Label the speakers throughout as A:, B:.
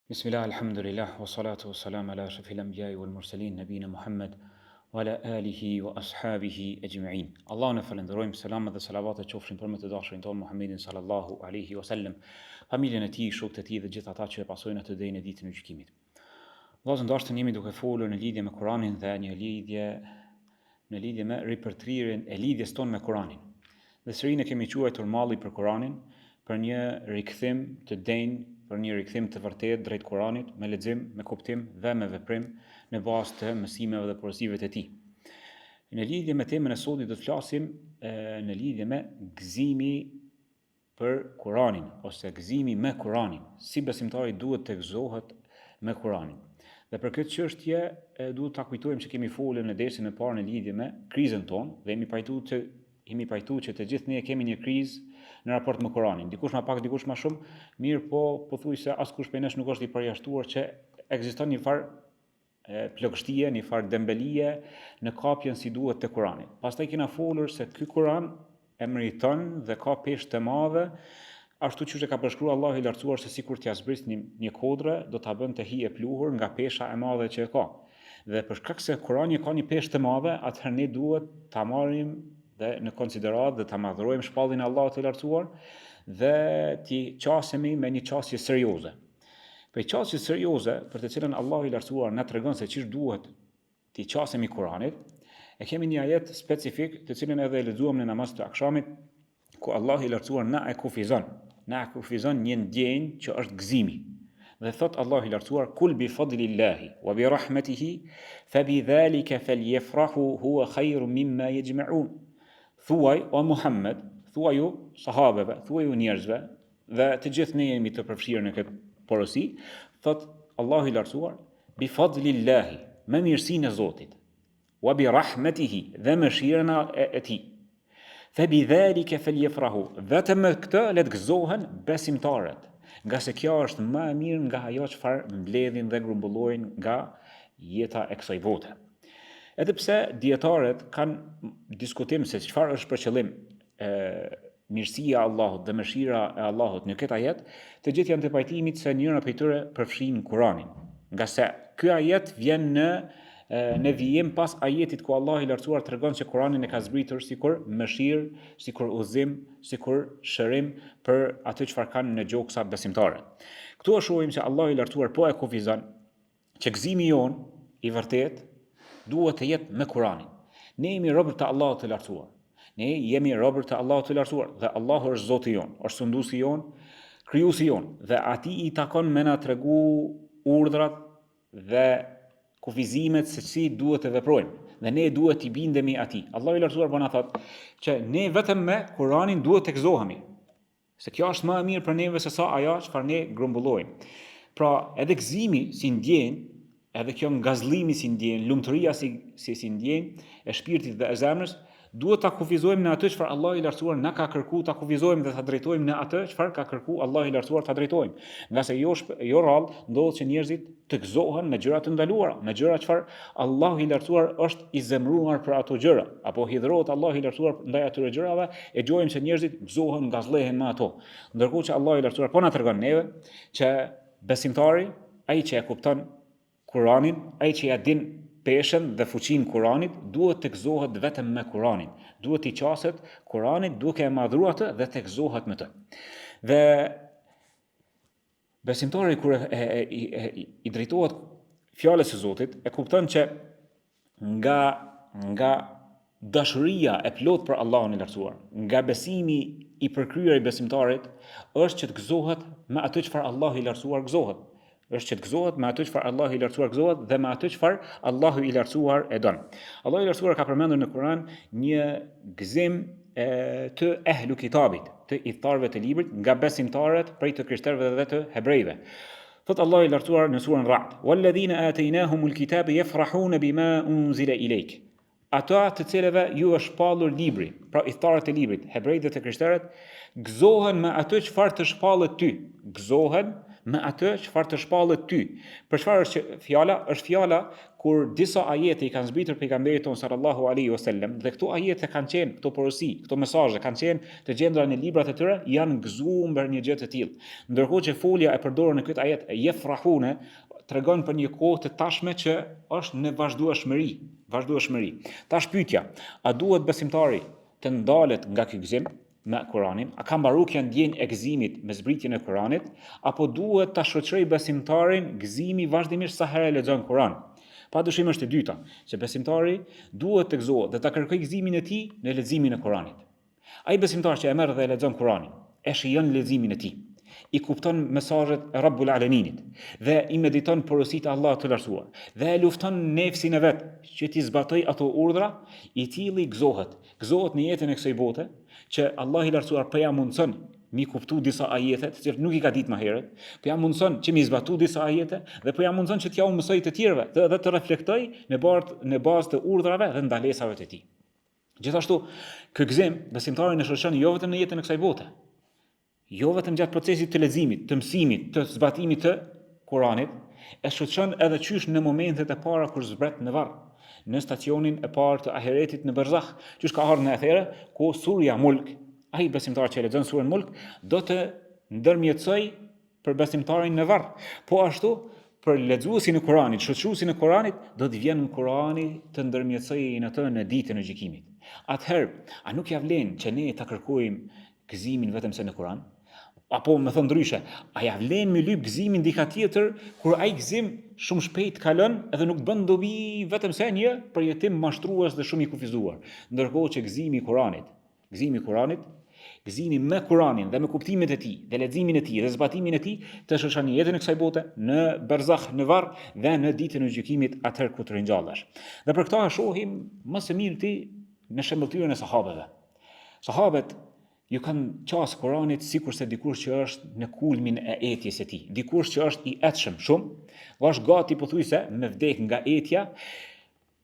A: Bismillah, alhamdulillah, wa salatu wa salam ala shafil anbiya'i wal mursalin, nabina Muhammad, wa ala alihi wa ashabihi ajma'in. Allah në falenderojmë, selamat dhe salavatet qofshin për më të dashurin tonë Muhammedin sallallahu alaihi wasallam, familjen e tij, shokët e tij dhe gjithë ata që e pasojnë atë deri në ditën e gjykimit. Vllazë ndoshta jemi duke folur në lidhje me Kur'anin dhe në lidhje me ripërtrirjen e lidhjes tonë me Kur'anin. Dhe serinë e kemi quajtur Malli për Kur'anin, për një rikthim të denj, për një rikthim të vërtetë drejt Kuranit, me lexim, me kuptim dhe me veprim në bazë të mësimeve dhe porosive të tij. Në lidhje me temën e sotme do të flasim në lidhje me gëzimi për Kuranin ose gëzimi me Kuranin. Si besimtari duhet të gëzohet me Kuranin. Dhe për këtë çështje duhet ta kujtojmë që kemi folur në dersin e parë në lidhje me krizën tonë dhe jemi pajtuar që të gjithë ne kemi një krizë në raport me Kuranin. Dikush më pak, dikush më shumë, mirë po pothuajse askush prej nesh nuk është i përjashtuar që ekziston një farë plagështie, një farë dembelie në kapjen si duhet të Kuranit. Pastaj kena folur se ky Kuran e meriton dhe ka peshë të madhe, ashtu siç e ka përshkruar Allahu i lartësuar se sikur t'ia zbrisni një kodre, do ta bën të hije pluhur nga pesha e madhe që e ka. Dhe për shkak se Kurani ka një peshë të madhe, atëherë ne duhet ta marrim dhe në konsiderat dhe ta madhrojmë shpallin e Allahut të lartësuar dhe t'i qasemi me një qasje serioze. Për qasje serioze, për të cilën Allahu i lartësuar na tregon se ç'ish duhet t'i qasemi Kuranit, e kemi një ajet specifik të cilën edhe e lexuam në namaz të akşamit, ku Allahu i lartësuar na e kufizon një ndjenjë që është gëzimi. Dhe thot Allahu i lartësuar kul bi fadlillahi wa bi rahmetihi fa bi dhalika falyafrahu huwa khayrun mimma yajma'un. Thuaj o Muhammed, thuaj ju sahabeve, thuaj ju njerëzve dhe të gjithë ne jemi të përfshirë në këtë porosi, thot Allahu i lartësuar bi fadlillahi, me mirësinë e Zotit, wa bi rahmetihi, dhe mëshirën e tij. Fa bi dhalika falyafrahu, vetëm me këtë le të gëzohen besimtarët, nga se kjo është më e mirë nga ajo çfarë mbledhin dhe grumbullojnë nga jeta e kësaj bote. Edhe pse dietarët kanë diskutim se çfarë është për qëllim mirësia e Allahut dhe mëshira e Allahut në këtë ajet, të gjithë janë të pajtimit se njëra prej tyre përfshin Kuranin. Nga se ky ajet vjen në vijim pas ajetit ku Allahu i lartësuar tregon se Kurani e ka zbritur sikur mëshirë, sikur udhëzim, sikur shërim për atë çfarë kanë në gjoksa besimtare. Këtu e shohim se Allahu i lartësuar po e kufizon që gëzimi jon i vërtet duhet të jetë me Kuranin. Ne jemi robër të Allahut të lartësuar. Ne jemi robër të Allahut të lartësuar dhe Allahu është Zoti jon, është sunduesi jon, krijuesi jon dhe atij i takon me na tregu urdhrat dhe kufizimet se si duhet të veprojmë dhe ne duhet t'i bindemi atij. Allahu i lartësuar po na thotë që ne vetëm me Kuranin duhet të gëzohemi. Se kjo është më e mirë për neve se sa ajo çfarë ne grumbullojmë. Pra, edhe gëzimi si ndjenjë, edhe kjo ngazllimi si ndjenjë, lumturia si ndjenjë e shpirtit dhe e zemrës, duhet ta kufizojmë në atë çfarë Allahu i lartësuar na ka kërkuar ta kufizojmë dhe ta drejtojmë në atë çfarë ka kërkuar Allahu i lartësuar ta drejtojmë. Nga se jo rrallë ndodhet që njerëzit të gëzohen në gjëra të ndaluara, në gjëra çfarë Allahu i lartësuar është i zemruar për ato gjëra, apo hidhrohet Allahu i lartësuar ndaj atyre gjërave e gjojmë se njerëzit gëzohen, ngazllehen me ato. Ndërkohë që Allahu i lartësuar po na tregon neve që besimtari, ai që e kupton Kuranin, ai që ja din peshën dhe fuqinë Kuranit, duhet të gëzohet vetëm me Kuranin. Duhet t'i qaset Kuranit, duke e madhruar atë dhe të gëzohet me të. Dhe besimtari kur i drejtohet fjalës së Zotit, e kupton që nga dashuria e plot për Allahun e lartësuar, nga besimi i përkryer i besimtarit, është që të gëzohet me atë çfarë Allahu i lartësuar gëzohet. Është që të gëzohet me atë çfarë Allahu i lartësuar gëzohet dhe me atë çfarë Allahu i lartësuar e don. Allahu i lartësuar ka përmendur në Kur'an një gëzim të ehlu kitabit, të idhtarëve të librit, nga besimtarët prej të krishterëve dhe të hebrejve. Thot Allahu i lartësuar në surën Ra'd: "Walladhina ataynahumul kitaba yafrahuna bima unzila ilayk." Ata të cilëve ju është shpallur libri, pra idhtarët e librit, hebrejt dhe të krishterët, gëzohen me atë çfarë të shpallet ty. Gëzohen me atë çfarë të shpallet ty. Për çfarë është fjala? Është fjala ku kur disa ajete I kanë zbritur pejgamberit tonë sallallahu alaihi wasallam dhe këto ajete kanë qenë, këto porosi, këto mesazhe kanë qenë të gjendura në librat e tyre, janë gëzuar për një gjë të tillë. Ndërkohë që folja e përdorur në këtë ajet yefrahune tregon për një kohë të tashme që është në vazhdueshmëri. Tash pyetja, a duhet besimtari të ndalet nga ky gëzim me Kur'anin, a ka mbarukja ndjenjë e gëzimit me zbritjen e Kur'anit, apo duhet ta shoqëroj besimtarin gëzimi vazhdimisht sa herë lexon Kur'an? Padyshim është e dyta, që besimtari duhet të gëzohet dhe ta kërkojë gëzimin e tij në leximin e Kur'anit. Ai besimtar që e merr dhe e lexon Kur'anin, e shijon leximin e tij, I kupton mesazhet e Rabbul Alaminit dhe I mediton porositë e Allahut të lartësuar dhe e lufton nefsin e vet që t'i zbatoj ato urdhra, I tilli gëzohet në jetën e kësaj bote që Allah I lartësuar po ja mundson mi kuptu disa ajete, të cilët nuk I ka ditë më herët, po ja mundson që mi zbatu disa ajete dhe po ja mundson që t'ja u mësoj të tjerëve dhe të reflektoj në bazë të urdhrave dhe ndalesave të tij. Gjithashtu, ky gëzim besimtarin e shoqëron jo vetëm në jetën e kësaj bote, jo vetëm gjatë procesit të leximit, të mësimit, të zbatimit të Kuranit, e shoqëron edhe qysh në momentet e para kur zbret në varr, në stacionin e parë të ahiretit në barzakh, qysh ka ardhur në atëherë ku surja Mulk, ai besimtar që lexon surën Mulk do të ndërmjetësoj për besimtarin në varr. Po ashtu për lexuesin e Kuranit, shoqëruesin e Kuranit do të vjen Kurani të ndërmjetësojë në atë në ditën e gjykimit. Atëherë, a nuk ja vlen që ne ta kërkojmë gëzimin vetëm se në Kuran? Apo më thon ndryshe, a ja vlen me lyp gëzimin dika tjetër kur ai gëzim shumë shpejt kalon edhe nuk bën dobi vetëm se një përjetim mashtrues dhe shumë I kufizuar. Ndërkohë që gëzimi I Kuranit, gëzimi me Kuranin dhe me kuptimet e tij, dhe leximin e tij dhe zbatimin e tij të shoqëron jetën e kësaj bote në barzakh, në varr dhe në ditën e gjykimit atëherë ku të ringjallesh. Dhe për këtë shohim më së miri në shembulltyrën e sahabeve. Sahabet ju kanë qas Kuranit sikurse dikush që është në kulmin e etjes së tij, dikush që është I etshëm shumë, është gati pothuajse me vdek nga etja,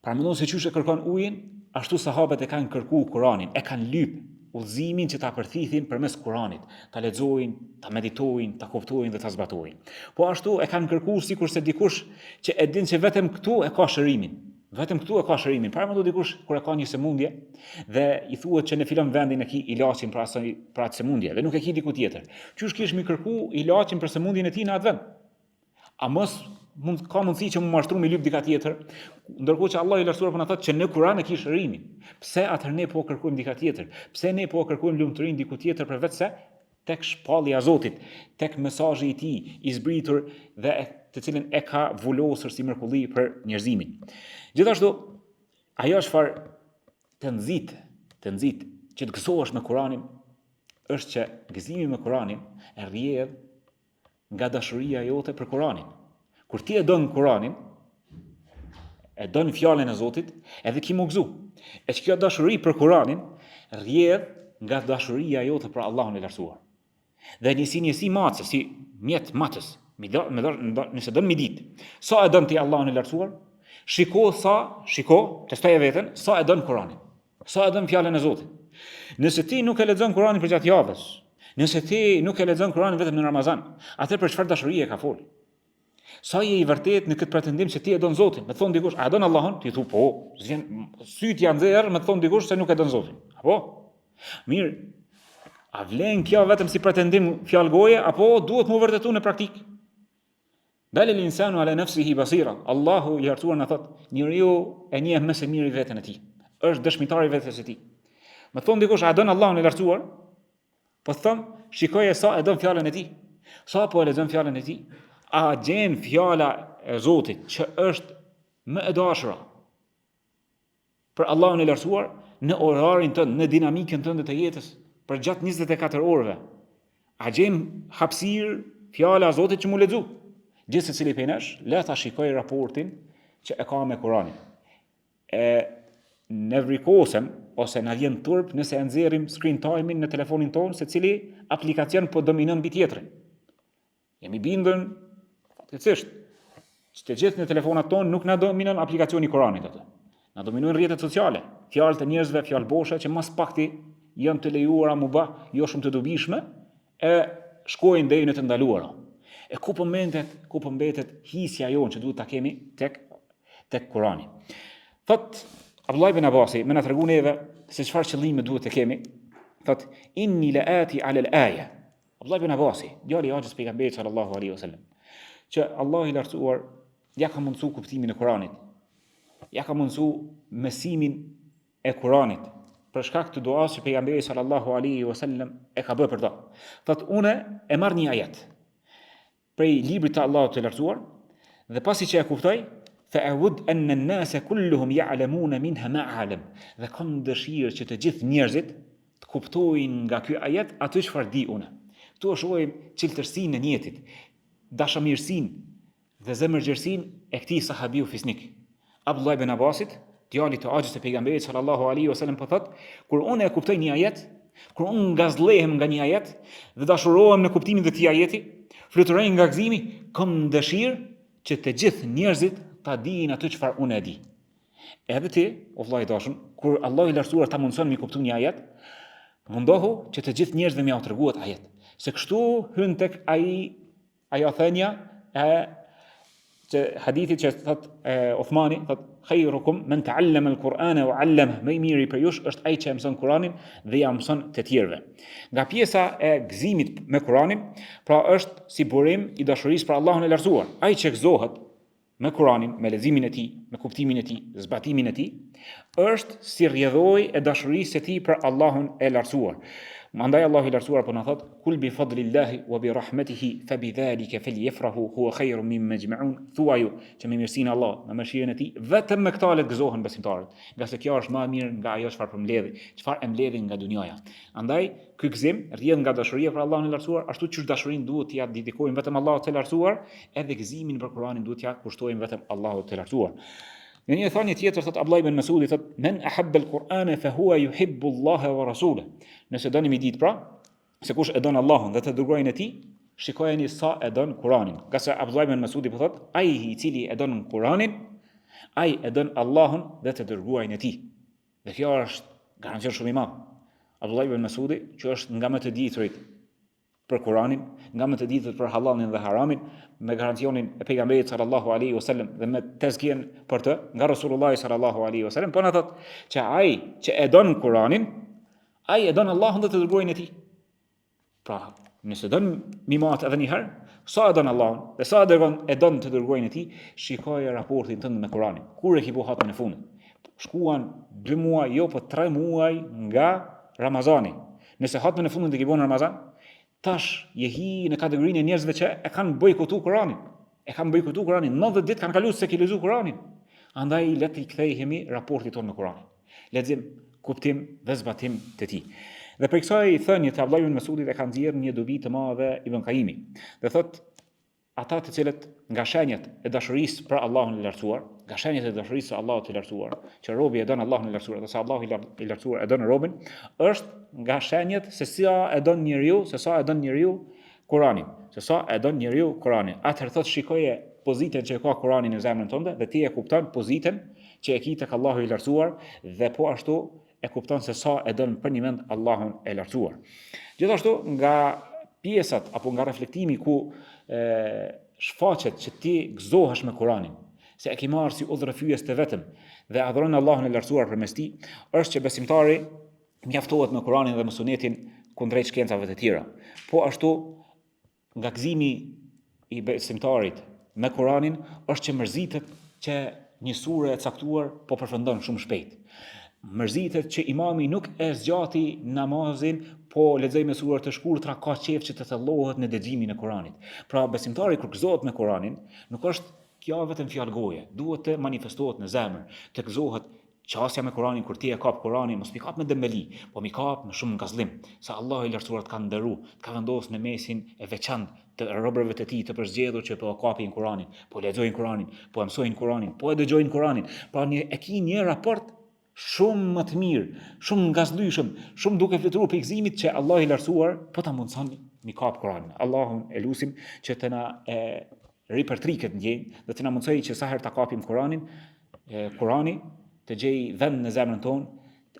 A: pra mendon se çysh e kërkon ujin, ashtu sahabet e kanë kërkuar Kuranin, e kanë lyp udhëzimin që ta përthithin përmes Kuranit, ta lexojnë, ta meditojnë, ta kuptojnë dhe ta zbatojnë. Po ashtu e kanë kërkuar sikurse dikush që e din se vetëm këtu e ka shërimin. Para më do dikush kur e ka një sëmundje dhe I thuhet që në filon vendin e ki ilaçin për atë sëmundje dhe nuk e ki diku tjetër. Qysh kish mi kërku ilaçin për sëmundjen e tij në atë vend? A mos ka mundësi që më mashtru me lyp dika tjetër, ndërkohë që Allah I lartësuar po na thotë që në Kur'an e ki shërimin. Pse atëherë ne po kërkojmë dika tjetër? Pse ne po kërkojmë lumturinë diku tjetër përveç se tek shpallja e Zotit, tek mesazhi I tij I zbritur dhe të cilën e ka vulosur si mrekulli për njerëzimin. Gjithashtu, ajo çfarë të nxit që të gëzohesh me Kuranin është që gëzimi me Kuranin e rrjedh nga dashuria jote për Kuranin. Kur ti e don Kuranin, e don fjalën e Zotit, edhe ki më gëzu. E që kjo dashuri për Kuranin rrjedh nga dashuria jote për Allahun e lartësuar. Dhe njësi matës, si mjet matës, nëse don mi ditë, sa e don ti Allahun e lartësuar, shiko, testoje veten, sa e don Kuranin, sa e don fjalën e Zotit. Nëse ti nuk e lexon Kuranin për gjatë javës, nëse ti nuk e lexon Kuranin vetëm në Ramazan, atëherë për çfarë dashurie ka fol? Sa je I vërtet në këtë pretendim se ti e don Zotin? Me thon dikush, a don Allahun? Ti thu po, syt janë nxerr, me thon dikush se nuk e don Zotin. Apo? Mirë, a vlen kjo vetëm si pretendim fjalë goje apo duhet më vërtetuar në praktik? Bal al-insanu ala nafsihi basira. Allahu I lartësuar na thot, njeriu e njeh më së miri veten e tij. Është dëshmitar I vetes së tij. Me thon dikush, a don Allahun e lartësuar? Po them, shikoje sa e don fjalën e tij. Sa po e lexon fjalën e tij? A gjen fjala e Zotit që është më e dashura për Allahun e lartësuar në orarin tënd, në dinamikën tënde të jetës për gjatë 24 orëve? A gjen hapësirë fjala e Zotit që mu lexu? Gjithë secili prej nesh, le ta shikoj raportin që e ka me Kuranin. Ne vrikosem ose na vjen turp nëse e nxjerrim screen time-in në telefonin tonë, secili aplikacion po dominon mbi tjetrin. Jemi bindën fatkeqësisht që të gjithë në telefonat tonë nuk na dominon aplikacioni I Kuranit atë. Na dominojnë rrjetet sociale, fjalët e njerëzve, fjalë boshe që mas pakti janë të lejuara mubah, jo shumë të dobishme, e shkojnë deri në të ndaluara. E ku po mbetet hisja jonë që duhet ta kemi tek tek Kurani. Thot Abdullah ibn Abbasi, më na tregon neve se çfarë qëllimi duhet të kemi. Thot inni laati ala al-aya. Abdullah ibn Abbasi, djali i Hoxhës pejgamberit sallallahu alaihi wasallam, që Allah i lartësuar ja ka mundsu kuptimin e Kuranit. Ja ka mundsu mësimin e Kuranit për shkak të duas që pejgamberi sallallahu alaihi wasallam e ka bërë për ta. Thot unë e marr një ajet prej librit të Allahut të lartësuar dhe pasi që e kuptoj fa'ud anna an-nasa kulluhum ya'lamuna minha ma 'alam. Dhe kam dëshirë që të gjithë njerëzit të kuptojnë nga ky ajet atë çfarë di unë. Ktu e shohim çeltërsinë e jetit, dashamirësinë dhe zemërgjërsinë e këtij sahabiu fisnik. Abdullah ibn Abbasit, djali të Hoxhës së pejgamberit sallallahu alaihi wasallam po thot, kur unë e kuptoj një ajet, kur unë ngazllehem nga një ajet dhe dashurohem në kuptimin e këtij ajeti, fluturoj nga gëzimi, kam dëshirë që të gjithë njerëzit ta dinë atë çfarë unë e di. Edhe ti, o vllai i dashur, kur Allah i lartësuar ta mundson mi kuptu një ajet, mundohu që të gjithë njerëzve mi au treguat ajet. Se kështu hyn tek ajo thënia e që hadithit që thot Uthmani, thot khayrukum man ta'allama al-Qur'ana wa 'allama. Më i miri për jush është ai që e mëson Kur'anin dhe ja mëson të tjerëve. Nga pjesa e gëzimit me Kur'anin, pra është si burim i dashurisë për Allahun e lartësuar. Ai që gëzohet me Kur'anin, me leximin e tij, me kuptimin e tij, zbatimin e tij, është si rrjedhoi e dashurisë së tij për Allahun e lartësuar. Mandaj Allahu i lartësuar po na thot kul bi fadlillahi wa bi rahmetihi fa bidhalika falyafrahu huwa khayrun mimma yajma'un. Thuaju që me mirësinë e Allah, me mëshirën e tij, vetëm me këtë le të gëzohen besimtarët, nga se kjo është më e mirë nga ajo çfarë përmbledhi, çfarë e mbledhin nga dynjaja. Andaj ky gëzim rrjedh nga dashuria për Allahun e lartësuar, ashtu që dashurinë duhet t'ia dedikojmë vetëm Allahut të lartësuar, edhe gëzimin për Kur'anin duhet t'ia kushtojmë vetëm Allahut të lartësuar. Në një thënie tjetër thot Abdullah ibn Mas'udi thot men ahabba al-Qur'ana fa huwa yuhibbu Allaha wa rasulahu. Nëse doni mi ditë pra se kush e don Allahun dhe të dërguarin e tij, shikojeni sa e don Kur'anin. Nga se Abdullah ibn Mas'udi po thot ai i cili e don Kur'anin, ai e don Allahun dhe të dërguarin e tij. Dhe kjo është garancion shumë i madh. Abdullah ibn Mas'udi, që është nga më të diturit për Kur'anin, nga më të ditët për halalin dhe haramin, me garancionin e pejgamberit sallallahu alaihi wasallam dhe me tezkien për të nga Rasulullah sallallahu alaihi wasallam, po na thot që ai që e don Kur'anin, ai e don Allahun dhe të dërguarin e tij. Pra, nëse don mi mat edhe një herë, sa e don Allahun dhe sa e don të dërguarin e tij, shikoje raportin tënd me Kur'anin. Kur e ke bu hatën e fundit? Shkuan 2 muaj, jo po 3 muaj nga Ramazani. Nëse hatën e fundit e ke bu në Ramazan, tash je hi në kategorinë e njerëzve që e kanë bojkotu Kur'anin. E kanë bojkotu Kur'anin, 90 ditë kanë kaluar se ke lexuar Kur'anin. Andaj le të kthehemi raportit tonë me Kur'anin. Lexim, kuptim dhe zbatim të tij. Dhe për kësaj thënie të Abdullah ibn Mas'udit e kanë nxjerrë një dobi të madhe Ibn Qayimi. Dhe thot ata të cilët nga shenjat e dashurisë për Allahun e lartësuar, nga shenjat e dashurisë së Allahut të lartësuar, që robi e don Allahun e lartësuar, dhe sa Allahu i lartësuar e don robën, është nga shenjat se sa e don njeriu Kur'anin, se sa e don njeriu Kur'anin. Atëherë thot shikoje pozitën që ka Kur'ani në zemrën tënde dhe ti e kupton pozitën që e ke tek Allahu i lartësuar dhe po ashtu e kupton se sa e don për një mend Allahun e lartësuar. Gjithashtu nga pjesat apo nga reflektimi ku shfaqet që ti gëzohesh me Kur'anin, se e ke marrë si udhërrëfyes të vetëm dhe adhuron Allahun e lartësuar përmes tij, është që besimtari mjaftohet me Kur'anin dhe me Sunetin kundrejt shkencave të tjera. Po ashtu nga gëzimi i besimtarit me Kur'anin është që mërzitet që një sure e caktuar po përfundon shumë shpejt. Mërzitet që imami nuk e zgjati namazin, po lexoj me sura të shkurtra, ka qejf që të thellohet në dëgjimin e Kuranit. Pra besimtari kur gëzohet me Kuranin, nuk është kjo vetëm fjalë goje, duhet të manifestohet në zemër, të gëzohet qasja me Kuranin. Kur ti e kap Kuranin, mos mi kap me dembeli, po mi kap me shumë ngazllim, sa Allahu i lartësuar të ka nderu, të ka vendosur në mesin e veçantë të robërve të tij të përzgjedhur që po kapin Kuranin, po lexojnë Kuranin, po mësojnë Kuranin, po e dëgjojnë Kuranin. Pra e ke një raport shumë më të mirë, shumë ngazlyshëm, shumë duke fluturuar për gëzimit që Allah i lartësuar po ta mundson mi kap Kuranin. Allahun e lutim që të na ripërtriket ndjenjë dhe të na mundsoj që sa herë ta kapim Kuranin, Kurani të gjej vend në zemrën tonë,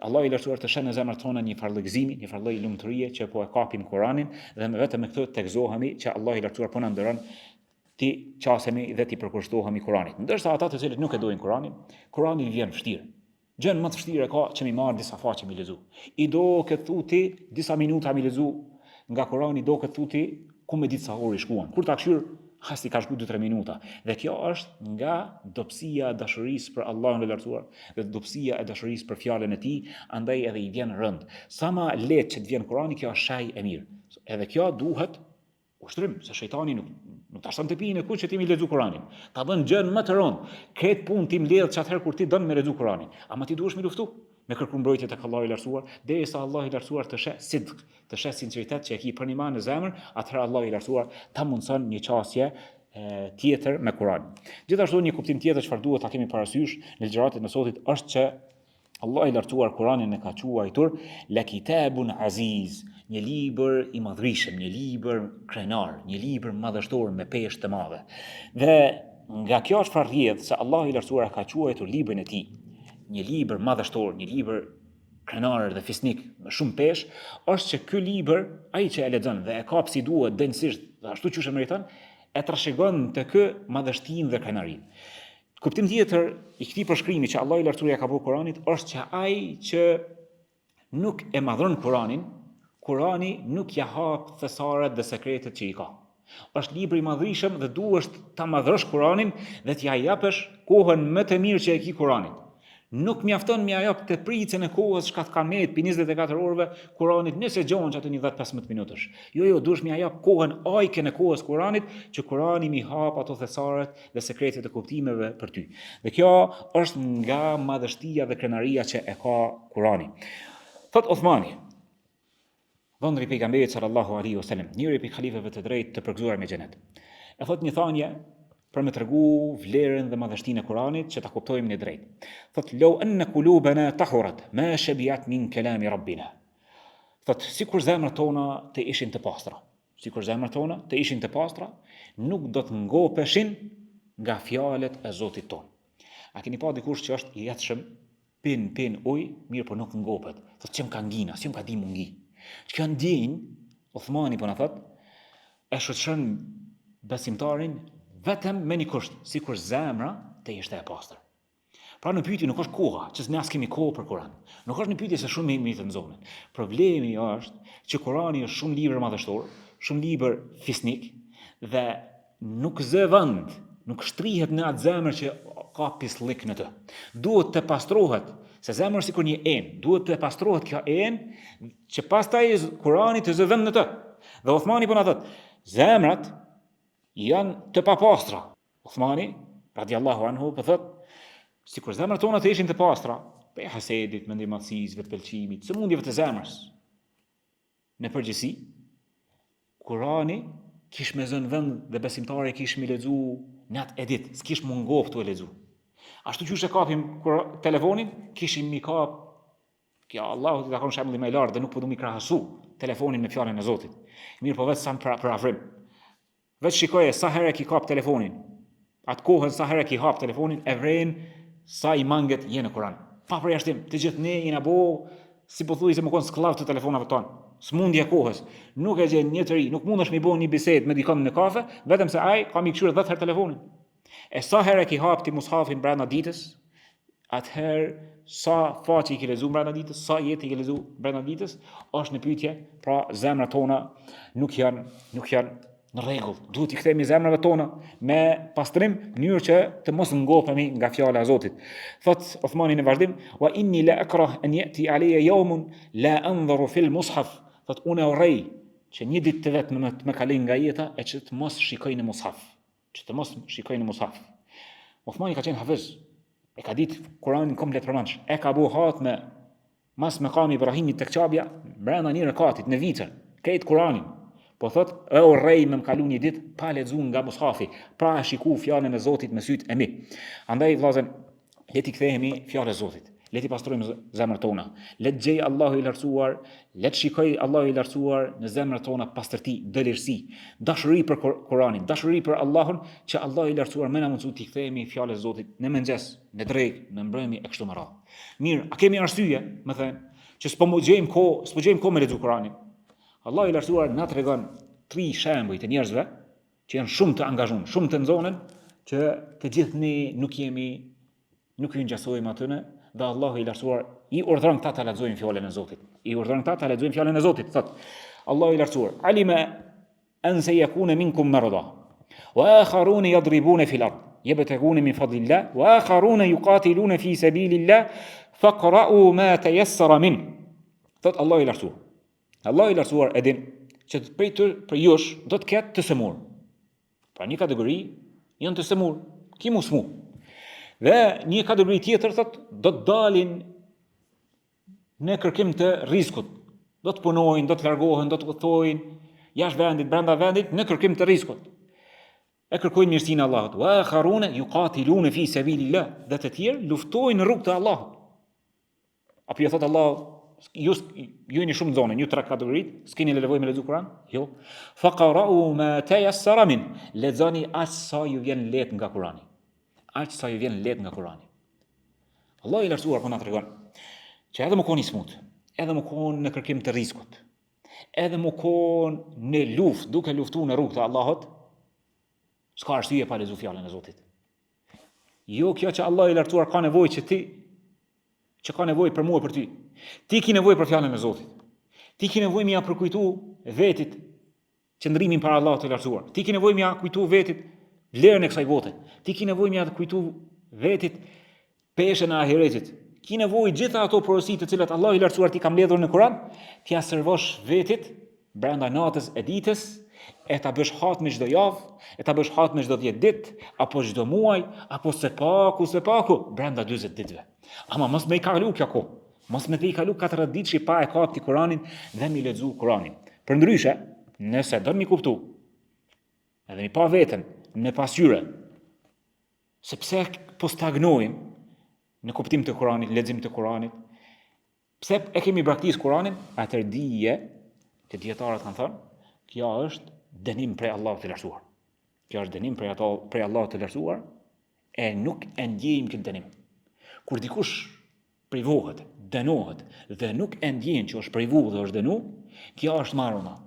A: Allah i lartësuar të shënë në zemrën tonë një farë gëzimi, një farë lumturie që po e kapim Kuranin dhe vetëm me këtë të gëzohemi që Allah i lartësuar po na nderon ti qasemi dhe ti përkushtohemi Kuranit. Ndërsa ata të cilët nuk e dojnë Kuranin, Kurani i vjen vështirë. Gjën më të vështirë ka që mi marr disa faqe mi lexu. I do këtë thuti disa minuta mi lexu nga Kurani, do këtë thuti ku me ditë sa orë i shkuan. Kur ta këshyr, hasti ka shku 2-3 minuta. Dhe kjo është nga dobësia e dashurisë për Allahun e lartësuar dhe dobësia e dashurisë për fjalën e tij, andaj edhe i vjen rënd. Sa më lehtë që të vjen Kurani, kjo është shaj e mirë. Edhe kjo duhet ushtrim, se shejtani nuk ta shton të pinë kush që ti mi lexu Kuranin. Ta bën gjën më të rënd. Këtë punë ti mbledh çatëherë kur ti don me lexu Kuranin. Ama ti duhesh me luftu me kërku mbrojtje tek Allahu i lartësuar, derisa Allahu i lartësuar të sheh sidq, të sheh sinqeritet që e ke për iman në zemër, atëherë Allahu i lartësuar ta mundson një qasje tjetër me Kuranin. Gjithashtu një kuptim tjetër çfarë duhet ta kemi parasysh në ligjëratën e Zotit është që Allah i lartësuar Kuranin e ka quajtur la kitabun aziz, një libër i madhrishëm, një libër krenar, një libër madhështor me peshë të madhe. Dhe nga kjo çfarë rrjedh se Allah i lartësuar ka quajtur librin e tij një libër madhështor, një libër krenar dhe fisnik me shumë peshë, është që ky libër, ai që e lexon dhe e kap si duhet, densisht, dhe ashtu siç e meriton, e trashëgon të kë madhështinë dhe krenarinë. Kuptim tjetër i këtij përshkrimi që Allah i lartësuar ja ka bërë Kuranit është që ai që nuk e madhron Kuranin, Kurani nuk ja hap thesaret dhe sekretet që i ka. Është libër i madhrishëm dhe duhesh ta madhrosh Kuranin dhe t'ja japësh kohën më të mirë që e ke Kuranit. Nuk mjafton me ajo të pricën e kohës çka ka me 24 orëve Kuranit nëse gjon atë një 10-15 minutash. Jo, duhesh me ajo kohën ajkën e kohës Kuranit që Kurani mi hap ato thesaret dhe sekretet e kuptimeve për ty. Dhe kjo është nga madhështia dhe krenaria që e ka Kurani. Thot Uthmani, dhënri pejgamberit sallallahu alaihi wasallam, njëri prej halifeve të drejtë të përgëzuar me xhenet. E thot një thanje për me tregu vlerën dhe madhështinë e Kuranit që ta kuptojmë në drejt. Thot law anna qulubana tahurat ma shabiat min kalami rabbina. Thot sikur zemrat tona të ishin të pastra. Sikur zemrat tona të ishin të pastra, nuk do të ngopeshin nga fjalët e Zotit ton. A keni pa dikush që është i jetshëm, pin ujë, mirë po nuk ngopet. Thot çem ka ngina, s'jam ka di mungi. Kjo ndjenjë, Uthmani po na thot, e shoqëron besimtarin vetëm me një kusht, sikur zemra të ishte e pastër. Pra në pyetje nuk është koha, që ne as kemi kohë për Kur'an. Nuk është një pyetje se shumë mi të nxonë. Problemi është që Kur'ani është shumë libër madhështor, shumë libër fisnik dhe nuk zë vend, nuk shtrihet në atë zemër që ka pisllik në të. Duhet të pastrohet, se zemra është sikur një enë, duhet të pastrohet kjo enë që pastaj Kur'ani të zë vend në të. Dhe Uthmani po na thot, zemrat janë të papastra. Uthmani, radiallahu anhu, po thot, sikur zemrat tona të ishin të pastra, pe hasedit, mendimadhësisë, vetpëlqimit, së mundjeve të zemrës. Në përgjithësi, Kurani kish me zënë vend dhe besimtari kish me lexu natë e ditë, s'kish mungoh tu e lexu. Ashtu që kapim telefonin, kishim mi kap, kjo Allahu të takon shembull më i lartë dhe nuk po du mi krahasu telefonin me fjalën e Zotit. Mirë po vetë sa për afrim. Vetë shikoje sa herë ki kap telefonin. Atë kohën sa herë ki hap telefonin e vren sa i manget je në Kur'an. Pa përjashtim, të gjithë ne jena bo si po thuaj se më kon skllav të telefonave tonë. Smundje kohës. Nuk e gjen një të ri, nuk mundesh me bëu një bisedë me dikon në kafe, vetëm se ai ka mi kshyrë 10 herë telefonin. E sa herë ki hap ti mushafin brenda ditës, atëherë sa faqe i ke lexuar brenda ditës, sa jetë i ke lexuar brenda ditës, është në pyetje, pra zemrat tona nuk janë në rregull. Duhet i kthejmë zemrave tona me pastrim në mënyrë që të mos ngopemi nga fjala e Zotit. Thot Uthmani në vazhdim, wa inni la akrah an yati alayya yawmun la anzuru fil mushaf. Thot unë urrej që një ditë të vetë më kalin nga jeta e që të mos shikoj në mushaf. Që të mos shikoj në mushaf. Uthmani ka qenë hafiz. E ka ditë Kur'anin komplet përmendsh. E ka bu hatme mas maqami Ibrahimit tek Qabja, brenda një rekatit në vitën, këtë Kur'anin. Po thot, e urrej me më kalu një ditë pa lexu nga mushafi, pra e shiku fjalën e Zotit me sytë e mi. Andaj vllazën, le të kthehemi fjalës e Zotit. Le të pastrojmë zemrat tona. Le të gjej Allahu i lartësuar, le të shikoj Allahu i lartësuar në zemrat tona pastërti, dëlirësi, dashuri për Kur'anin, dashuri për Allahun, që Allahu i lartësuar më na mundsu të kthehemi fjalës e Zotit në mëngjes, në drekë, në mbrëmje e kështu me radhë. Mirë, a kemi arsye, më thënë, që s'po gjejmë kohë me lexu Kur'anin? Allahu i lartësuar na tregon 3 shembuj të njerëzve që janë shumë të angazhuar, shumë të nxonën, që të gjithë ne nuk i ngjasojmë atyne, dhe Allahu i lartësuar i urdhëron këta ta lexojnë fjalën e Zotit. I urdhëron këta ta lexojnë fjalën e Zotit. Thot Allahu i lartësuar: "Alima an sayakuna minkum marada, wa akharuna yadribuna fil ard, yabtaguna min fadlillah, wa akharuna yuqatiluna fi sabilillah, faqra'u ma tayassara min." Thot Allahu i lartësuar. Allahu i lartësuar e din që për jush do të ketë të sëmur. Pra një kategori janë të sëmur, ki mu smu. Dhe një kategori tjetër thot do të dalin në kërkim të rrezikut. Do të punojnë, do të largohen, do të udhtojnë jashtë vendit, brenda vendit në kërkim të rrezikut. E kërkojnë mirësinë e Allahut. Wa akharuna yuqatiluna fi sabilillah. Dhe të tjerë luftojnë në rrugt të Allahut. Apo ju thot Allahu, ju jeni shumë zonë, ju tre kategoritë, s'keni nevojë me lexu Kur'an? Jo. Faqra'u ma tayassara min. Lexoni aq sa ju vjen lehtë nga Kur'ani. Aq sa ju vjen lehtë nga Kur'ani. Allah i lartësuar po na tregon që edhe më koni smut, edhe më konë në kërkim të rrezikut, edhe më konë në luftë, duke luftuar në rrugt të Allahut, s'ka arsye pa lexuar fjalën e Zotit. Jo kjo që Allah i lartësuar ka nevojë që ka nevojë për mua e për ty. Ti ke nevojë për fjalën e Zotit. Ti ke nevojë mja përkujtu vetit qëndrimin para Allahut të lartësuar. Ti ke nevojë mja kujtu vetit vlerën e kësaj bote. Ti ke nevojë mja të kujtu vetit peshën e ahiretit. Ki nevojë gjitha ato porositë të cilat Allah i lartësuar ti ka mbledhur në Kur'an, t'ia servosh vetit brenda natës e ditës, e ta bësh hatme çdo javë, e ta bësh hatme çdo 10 ditë, apo çdo muaj, apo së paku brenda 40 ditëve. Ama mos më i kalu kjo kohë. Mos më të i kalu 40 ditë që pa e kapti Kur'anin dhe mi lexu Kur'anin. Përndryshe, nëse do mi kuptu, edhe mi pa veten në pasqyre, sepse po stagnojmë në kuptim të Kur'anit, lexim të Kur'anit, pse e kemi braktisë Kur'anin, atëherë dije që dietarët kanë thënë, kjo është dënim prej Allahut të lartësuar. Kjo është dënim prej Allahut të lartësuar, e nuk e ndjejmë këtë dënim. Kur dikush privohet, dënohet dhe nuk e ndjen që është privu dhe është dënu, kjo është marrona.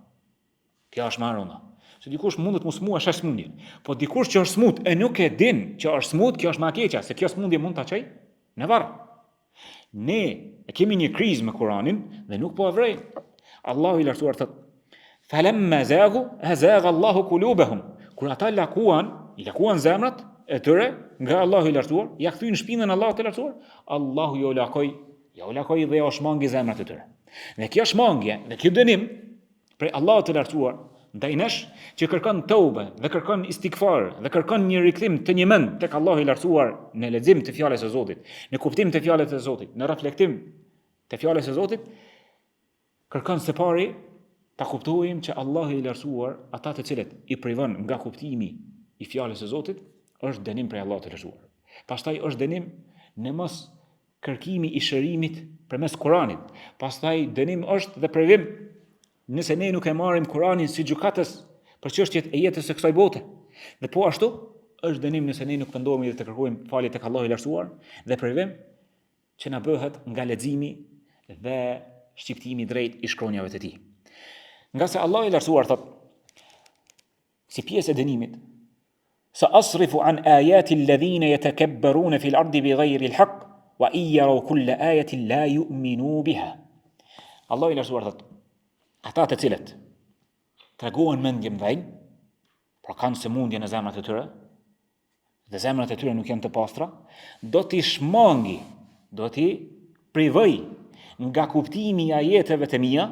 A: Kjo është marrona. Se dikush mundet mu smua shesh smundjen, po dikush që është smut e nuk e din që është smut, kjo është ma keqja, se kjo smundje mund ta çoj në varr. Ne e kemi një krizë me Kur'anin dhe nuk po e vrejmë. Allahu i lartësuar thot: "Falamma zaghu azagha Allahu qulubahum." Kur ata i lakuan zemrat e tyre nga Allahu i lartësuar, ja kthyn shpinën Allahut të lartësuar, Allahu ju lakoi dhe ja shmangi zemrat e tyre. Dhe kjo shmangje, dhe kjo dënim prej Allahut të lartësuar ndaj nesh që kërkon tobe dhe kërkon istikfar dhe kërkon një rikthim të një mend tek Allahu i lartësuar në lexim të fjalës së Zotit, në kuptim të fjalës së Zotit, në reflektim të fjalës së Zotit, kërkon së pari ta kuptojmë që Allahu i lartësuar ata të cilët i privon nga kuptimi i fjalës së Zotit është dënim prej Allahut të lartësuar. Pastaj është dënim në mos kërkimi i shërimit përmes Kuranit. Pastaj dënim është dhe privim nëse ne nuk e marrim Kuranin si gjykatës për çështjet e jetës së kësaj bote. Dhe po ashtu është dënim nëse ne nuk pendohemi dhe të kërkojmë falje tek Allahu i lartësuar, dhe privim që na bëhet nga leximi dhe shqiptimi drejt i shkronjave të tij. Nga se Allahu i lartësuar thot si pjesë e dënimit: "Sa'asrifu an ayati alladhina yatakabbaruna fil ardi bighayri al-haqq wa in yaraw kulla ayatin la yu'minu biha." Allahu i lartësuar thot: ata të cilët tregojnë mendje mdhënj, pra kanë sëmundje në zemrat e tyre, dhe zemrat e tyre nuk janë të pastra, do t'i shmangi, do t'i privoj nga kuptimi i ajeteve të mia,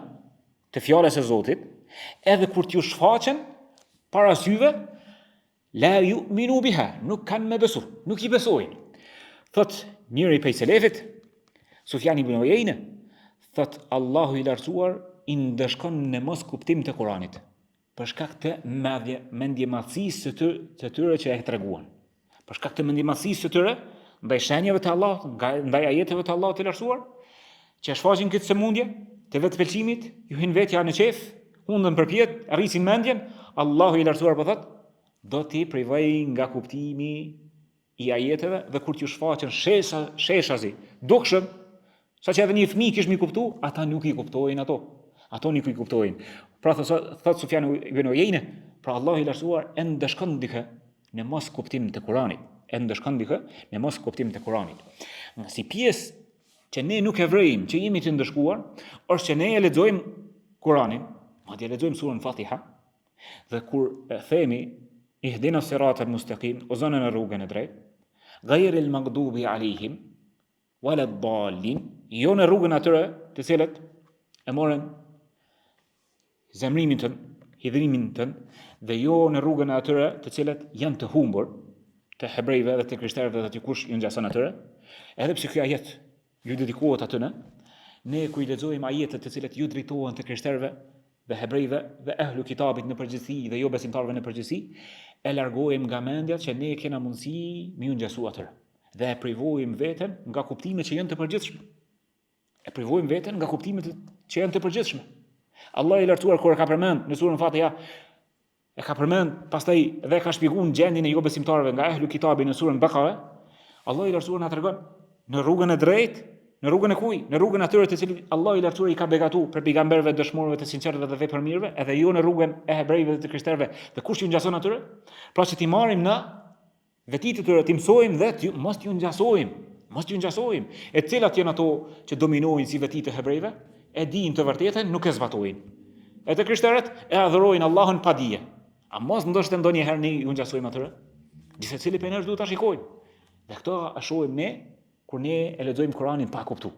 A: të fjalës së Zotit, edhe kur t'ju shfaqen para syve, la yu'minu biha, nuk kanë me besu, nuk i besojnë. Thot njëri prej selefit, Sufjan ibn Uyeyne, thot Allahu i lartësuar i ndëshkon në mos kuptim të Kuranit, për shkak të mendjemadhësisë të tyre që e treguan. Për shkak të mendjemadhësisë të tyre ndaj shenjave të Allahut, ndaj ajeteve të Allahut të lartësuar, që e shfaqin këtë sëmundje të vetpëlqimit, ju hin vetja në qef, hundën përpjet, rrisin mendjen, Allahu i lartësuar po thot, do t'i privoj nga kuptimi i ajeteve, dhe kur t'ju shfaqen sheshazi, dukshëm, sa që edhe një fëmijë kish mi kuptu, ata nuk i kuptojnë ato. Ato nuk i kuptojnë. Pra thot Sufjan ibn Uyeyne, pra Allahu i lartësuar ende shkon dikë në mos kuptim të Kuranit. Ende shkon dikë në mos kuptim të Kuranit. Si pjesë që ne nuk e vrejmë, që jemi të ndëshkuar, është që ne e lexojmë Kuranin, madje lexojmë surën Fatiha, dhe kur themi ihdina siratal mustaqim, o zonë në rrugën e drejtë, ghayril maghdubi alihim wala dallin, jo në rrugën atyre të cilët e morën zemrimin tën, hidhrimin tën, dhe jo në rrugën e atyre të cilët janë të humbur, të hebrejve dhe të krishterëve dhe të kush ju ngjason atyre, edhe pse ky ajet ju dedikohet atyne, ne kur i lexojmë ajetet të cilat ju drejtohen të krishterëve dhe hebrejve dhe ehlu kitabit në përgjithësi dhe jo besimtarëve në përgjithësi, e largohem nga mendjat që ne kena mundësi me ju ngjasu atyre dhe e privojmë veten nga kuptimet që janë të përgjithshme. E privojmë veten nga kuptimet që janë të përgjithshme. Allah i lartuar kur e ka përmend në surën Fatiha, e ka përmend pastaj dhe ka shpjeguar gjendjen e jo besimtarëve nga ehlu kitabit në surën Bakara. Allah i lartuar na tregon në rrugën e drejtë, në rrugën e kuj, në rrugën atyre të cilët Allah i lartuar i ka begatu për pejgamberëve, dëshmorëve të sinqertëve dhe vepërmirëve, edhe jo në rrugën e hebrejve dhe të krishterëve, dhe kush ju ngjason atyre, pra që ti marrim në vetit të tyre, ti mësojmë dhe mos t'ju ngjasojmë, e cilat janë ato që dominojnë si veti të hebrejve, e dinë të vërtetën, nuk e zbatojnë. E të krishterët e adhurojnë Allahun pa dije. A mos ndoshta ndonjëherë ne ju ngjasojmë atyre? Gjithsesi cili për nesh duhet ta shikojmë. Dhe këto e shohim ne kur ne e lexojmë Kur'anin pa kuptuar.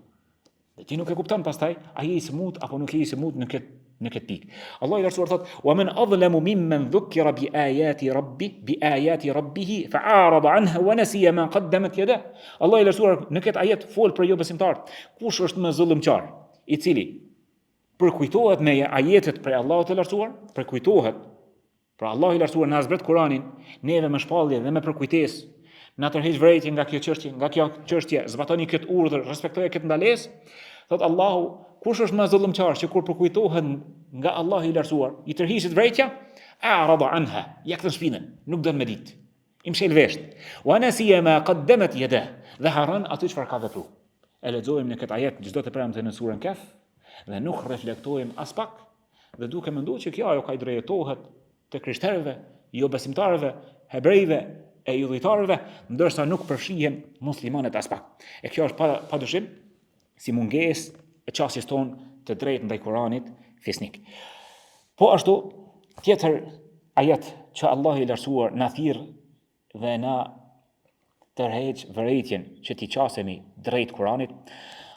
A: Dhe ti nuk e kupton pastaj, a je i smut apo nuk je i smut në këtë pikë. Allah i lartësuar thot: "Wa man adlamu mimman dhukira bi ayati rabbih fa'arada anha wa nasiya ma qaddamat yadah." Allah i lartësuar në këtë ajet fol për jo besimtarët. Kush është më zullumqar, i cili përkujtohet me ajetet për Allahut të lartësuar, përkujtohet, pra Allah i lartësuar na zbret Kur'anin, neve me shpallje dhe me përkujtesë, na tërheq vërejtje nga kjo çështje, zbatoni këtë urdhër, respektoje këtë ndalesë. Thot Allahu, kush është më zullumqar që kur përkujtohet nga Allahu i lartësuar, i tërhiqet vërejtja, a'rada anha, ja këtë shpinën, nuk do të më ditë. I mshel vesht. Wa nasiya ma qaddamat yadah, dhe haron atë çfarë ka vepruar. E lexojmë në këtë ajet çdo të premte në surën Kaf dhe nuk reflektojmë as pak dhe duke menduar që kjo ajo ka i drejtohet të krishterëve, jo besimtarëve, hebrejve e judhitarëve, ndërsa nuk përfshihen muslimanët as pak. E kjo është padyshim si mungesë e çështjes tonë të drejtë ndaj Kuranit fisnik. Po ashtu tjetër ajet që Allah i lartësuar na thirr dhe na tërheq vërejtjen që ti qasemi drejt Kuranit.